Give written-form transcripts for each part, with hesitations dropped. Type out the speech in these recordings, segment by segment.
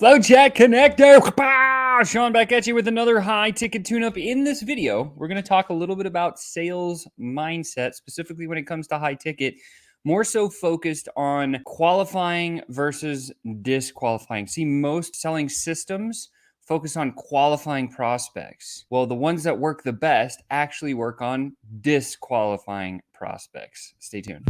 FlowChat connector. Sean back at you with another high ticket tune-up. In this video, we're going to talk a little bit about sales mindset, specifically when it comes to high ticket, more so focused on qualifying versus disqualifying. See, most selling systems focus on qualifying prospects. Well, the ones that work the best actually work on disqualifying prospects. Stay tuned.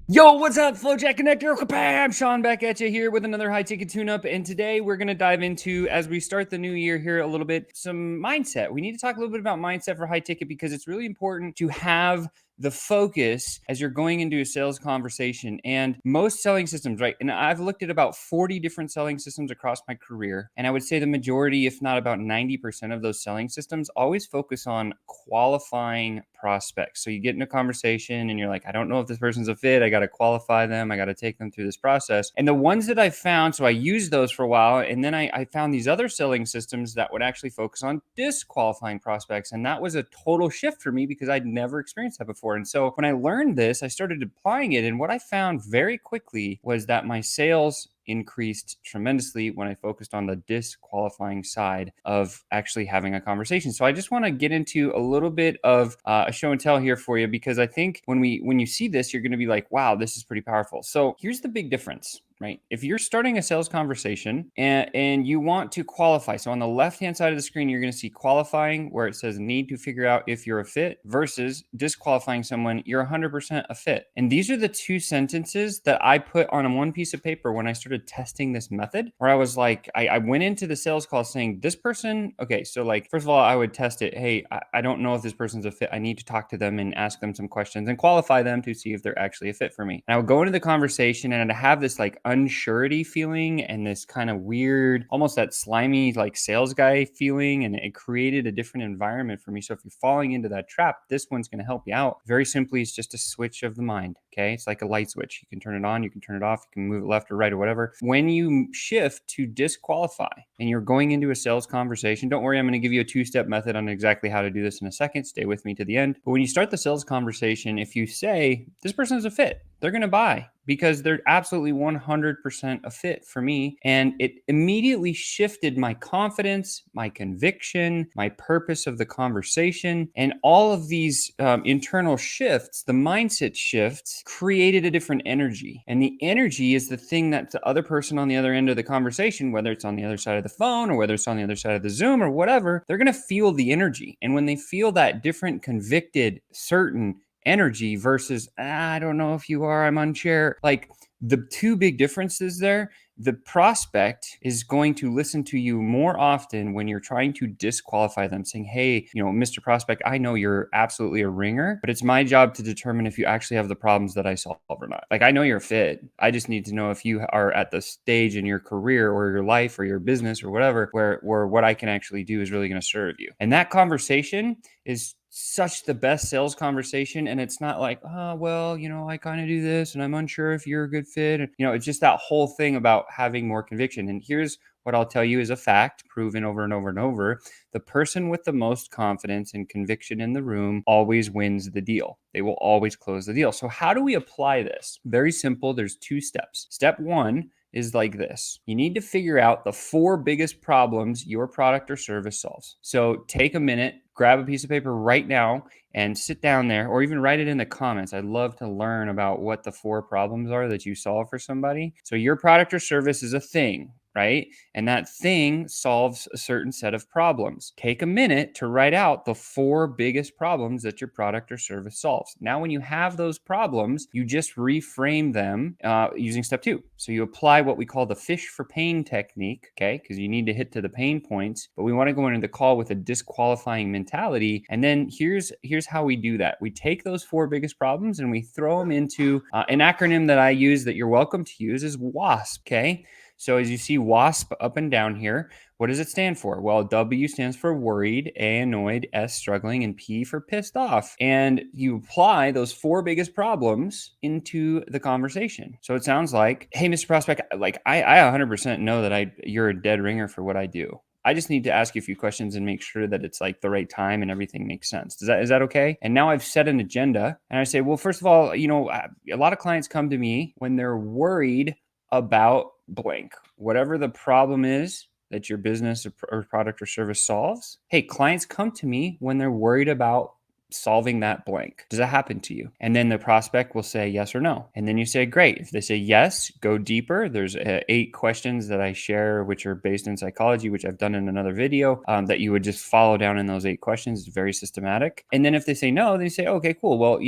Yo, what's up, FlowChat Connector? Kabam! Sean back at you here with another high ticket tune-up. And today we're going to dive into, as we start the new year here a little bit, some mindset. We need to talk a little bit about mindset for high ticket because it's really important to have the focus as you're going into a sales conversation. And most selling systems, right? And I've looked at about 40 different selling systems across my career. And I would say the majority, if not about 90% of those selling systems, always focus on qualifying prospects. So you get in a conversation and you're like, I don't know if this person's a fit. I got to qualify them. I got to take them through this process. And the ones that I found, so I used those for a while. And then I found these other selling systems that would actually focus on disqualifying prospects. And that was a total shift for me because I'd never experienced that before. And so when I learned this, I started applying it. And what I found very quickly was that my sales increased tremendously when I focused on the disqualifying side of actually having a conversation. So I just want to get into a little bit of a show and tell here for you, because I think when you see this, you're going to be like, wow, this is pretty powerful. So here's the big difference. Right? If you're starting a sales conversation and you want to qualify, so on the left-hand side of the screen, you're going to see qualifying where it says need to figure out if you're a fit versus disqualifying someone, you're 100% a fit. And these are the two sentences that I put on one piece of paper when I started testing this method, where I was like, I went into the sales call saying this person, okay, so like, first of all, I would test it. Hey, I don't know if this person's a fit. I need to talk to them and ask them some questions and qualify them to see if they're actually a fit for me. And I would go into the conversation and I'd have this like unsurety feeling and this kind of weird, almost that slimy like sales guy feeling, and it created a different environment for me. So if you're falling into that trap, this one's going to help you out. Very simply, it's just a switch of the mind. Okay, it's like a light switch. You can turn it on, you can turn it off, you can move it left or right or whatever. When you shift to disqualify and you're going into a sales conversation, don't worry, I'm going to give you a two-step method on exactly how to do this in a second. Stay with me to the end. But when you start the sales conversation, if you say this person is a fit, they're going to buy because they're absolutely 100% a fit for me. And it immediately shifted my confidence, my conviction, my purpose of the conversation, and all of these internal shifts, the mindset shifts, created a different energy. And the energy is the thing that the other person on the other end of the conversation, whether it's on the other side of the phone or whether it's on the other side of the Zoom or whatever, they're going to feel the energy. And when they feel that different, convicted, certain energy versus, I don't know if you are, I'm unsure. Like the two big differences there, the prospect is going to listen to you more often when you're trying to disqualify them, saying, hey, Mr. Prospect, I know you're absolutely a ringer, but it's my job to determine if you actually have the problems that I solve or not. Like, I know you're fit. I just need to know if you are at the stage in your career or your life or your business or whatever, where what I can actually do is really going to serve you. And that conversation is such the best sales conversation. And it's not like, oh, well, I kind of do this and I'm unsure if you're a good fit. And, it's just that whole thing about having more conviction. And here's what I'll tell you is a fact proven over and over and over. The person with the most confidence and conviction in the room always wins the deal. They will always close the deal. So how do we apply this? Very simple. There's two steps. Step one is like this. You need to figure out the 4 biggest problems your product or service solves. So take a minute, grab a piece of paper right now and sit down there, or even write it in the comments. I'd love to learn about what the 4 problems are that you solve for somebody. So your product or service is a thing, right? And that thing solves a certain set of problems. Take a minute to write out the 4 biggest problems that your product or service solves. Now, when you have those problems, you just reframe them using step 2. So you apply what we call the fish for pain technique, okay? Because you need to hit to the pain points, but we want to go into the call with a disqualifying mentality. And then here's how we do that. We take those 4 biggest problems and we throw them into an acronym that I use that you're welcome to use is WASP, okay? So as you see WASP up and down here, what does it stand for? Well, W stands for worried, A annoyed, S struggling, and P for pissed off. And you apply those 4 biggest problems into the conversation. So it sounds like, hey, Mr. Prospect, like I 100% know that you're a dead ringer for what I do. I just need to ask you a few questions and make sure that it's like the right time and everything makes sense. Is that okay? And now I've set an agenda and I say, well, first of all, a lot of clients come to me when they're worried about blank, whatever the problem is that your business or product or service solves. Hey, clients come to me when they're worried about solving that blank. Does that happen to you? And then the prospect will say yes or no. And then you say, great. If they say yes, go deeper. There's 8 questions that I share, which are based in psychology, which I've done in another video, that you would just follow down in those 8 questions. It's very systematic. And then if they say no, then you say, okay, cool. Well,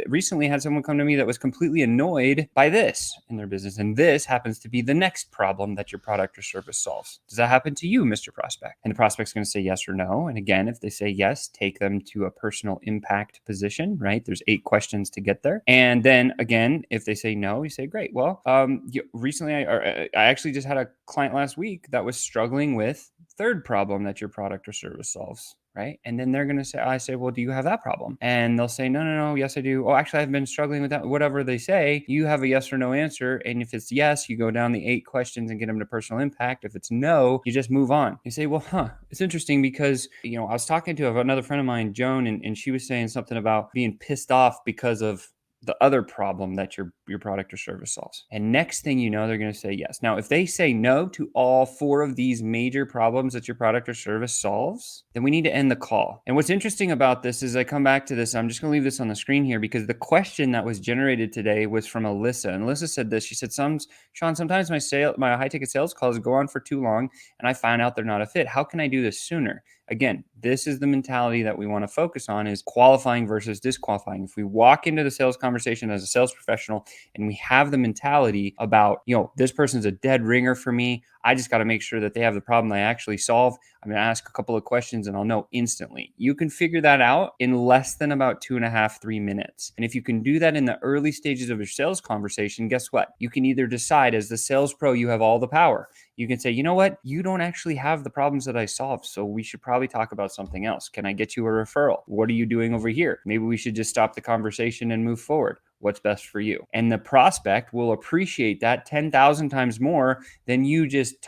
recently had someone come to me that was completely annoyed by this in their business. And this happens to be the next problem that your product or service solves. Does that happen to you, Mr. Prospect? And the prospect's going to say yes or no. And again, if they say yes, take them to a personal impact position, right? There's 8 questions to get there. And then again, if they say no, you say, great. Well, recently I actually just had a client last week that was struggling with third problem that your product or service solves. Right. And then they're going to say, I say, well, do you have that problem? And they'll say, no. Yes, I do. Oh, actually, I've been struggling with that. Whatever they say, you have a yes or no answer. And if it's yes, you go down the 8 questions and get them to personal impact. If it's no, you just move on. You say, well, it's interesting because, I was talking to another friend of mine, Joan, and she was saying something about being pissed off because of the other problem that your product or service solves. And next thing you know, they're going to say yes. Now, if they say no to all 4 of these major problems that your product or service solves, then we need to end the call. And what's interesting about this is I come back to this. I'm just going to leave this on the screen here because the question that was generated today was from Alyssa. And Alyssa said this. She said, Sean, sometimes my high ticket sales calls go on for too long and I find out they're not a fit. How can I do this sooner? Again, this is the mentality that we want to focus on, is qualifying versus disqualifying. If we walk into the sales conversation as a sales professional and we have the mentality about, this person's a dead ringer for me, I just got to make sure that they have the problem I actually solve. I'm going to ask a couple of questions and I'll know instantly. You can figure that out in less than about 2.5, 3 minutes. And if you can do that in the early stages of your sales conversation, guess what? You can either decide as the sales pro, you have all the power. You can say, you know what? You don't actually have the problems that I solved, so we should probably talk about something else. Can I get you a referral? What are you doing over here? Maybe we should just stop the conversation and move forward. What's best for you? And the prospect will appreciate that 10,000 times more than you just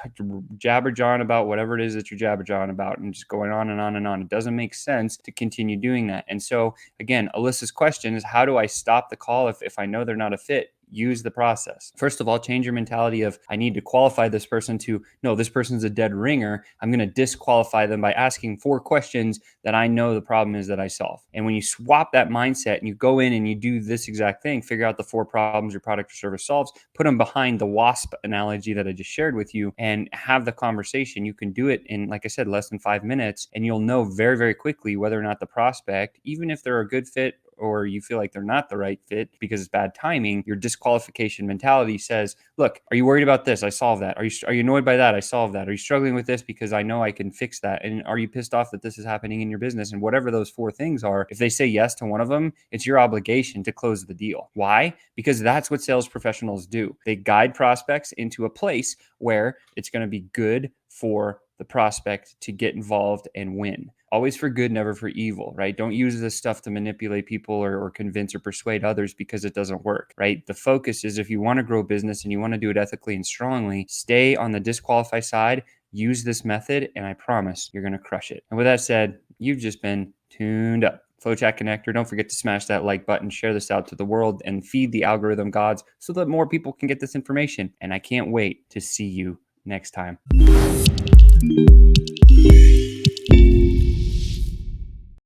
jabber-jawing about whatever it is that you're jabber-jawing about and just going on and on and on. It doesn't make sense to continue doing that. And so again, Alyssa's question is, how do I stop the call if I know they're not a fit? Use the process. First of all, change your mentality of, I need to qualify this person, to, no, this person's a dead ringer. I'm going to disqualify them by asking 4 questions that I know the problem is that I solve. And when you swap that mindset and you go in and you do this exact thing, figure out the 4 problems your product or service solves, put them behind the WASP analogy that I just shared with you, and have the conversation. You can do it in, like I said, less than 5 minutes, and you'll know very, very quickly whether or not the prospect, even if they're a good fit or you feel like they're not the right fit because it's bad timing, your disqualification mentality says, look, are you worried about this? I solved that. Are you annoyed by that? I solved that. Are you struggling with this? Because I know I can fix that. And are you pissed off that this is happening in your business? And whatever those 4 things are, if they say yes to one of them, it's your obligation to close the deal. Why? Because that's what sales professionals do. They guide prospects into a place where it's going to be good for the prospect to get involved and win. Always for good, never for evil, right? Don't use this stuff to manipulate people or convince or persuade others, because it doesn't work, right? The focus is, if you want to grow business and you want to do it ethically and strongly, stay on the disqualify side, use this method, and I promise you're going to crush it. And with that said, you've just been tuned up. FlowChat Connector, don't forget to smash that like button, share this out to the world, and feed the algorithm gods so that more people can get this information. And I can't wait to see you next time.